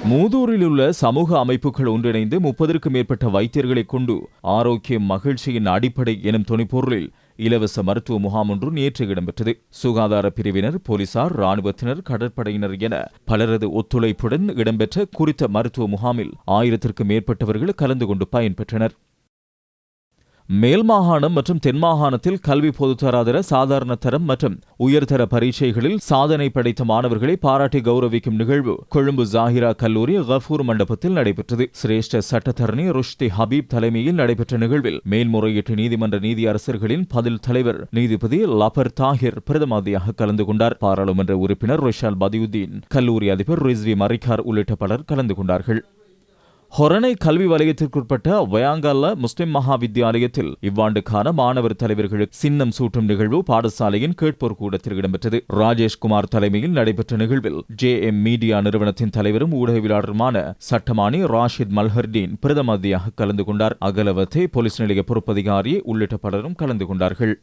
மூதூரில் உள்ள சமூக அமைப்புகள் ஒன்றிணைந்து 30க்கும் மேற்பட்ட வைத்தியர்களை கொண்டு ஆரோக்கியம் மகிழ்ச்சியின் அடிப்படை எனும் துணைப்பொருளில் இலவச மருத்துவ முகாம் ஒன்று நேற்று இடம்பெற்றது. சுகாதார பிரிவினர், போலீசார், இராணுவத்தினர், கடற்படையினர் என பலரது ஒத்துழைப்புடன் இடம்பெற்ற குறித்த மருத்துவ முகாமில் 1000க்கும் மேற்பட்டவர்கள் கலந்து கொண்டு பயன்பெற்றனர். மேல் மாகாணம் மற்றும் தென் மாகாணத்தில் கல்வி பொதுத்தராதர சாதாரண தரம் மற்றும் உயர்தர பரீட்சைகளில் சாதனை படைத்த மாணவர்களை பாராட்டி கௌரவிக்கும் நிகழ்வு கொழும்பு ஜாகிரா கல்லூரி கஃபூர் மண்டபத்தில் நடைபெற்றது. சிரேஷ்ட சட்டத்தரணி ருஷ்டி ஹபீப் தலைமையில் நடைபெற்ற நிகழ்வில் மேல்முறையீட்டு நீதிமன்ற நீதியரசர்களின் பதில் தலைவர் நீதிபதி லபர் தாஹிர் பிரதமதியாக கலந்து கொண்டார். பாராளுமன்ற உறுப்பினர் ரிஷால் பதியுதீன், கல்லூரி அதிபர் ரிஸ்வி மரிக்கார் உள்ளிட்ட பலர் கலந்து கொண்டார்கள். ஹொரணை கல்வி வலயத்திற்குட்பட்ட வயாங்கல்ல முஸ்லிம் மகா வித்தியாலயத்தில் இவ்வாண்டுக்கான மாணவர் தலைவர்களுக்கு சின்னம் சூட்டும் நிகழ்வு பாடசாலையின் கேட்போர் கூடத்தில் இடம்பெற்றது. ராஜேஷ்குமார் தலைமையில் நடைபெற்ற நிகழ்வில் JM மீடியா நிறுவனத்தின் தலைவரும் ஊடகவியலாளருமான சட்டமானி ராஷித் மல்ஹர்டீன் பிரதம அதிதியாக கலந்து கொண்டார். அகலவத்தை போலீஸ் நிலைய பொறுப்பதிகாரி உள்ளிட்ட பலரும் கலந்து கொண்டார்கள்.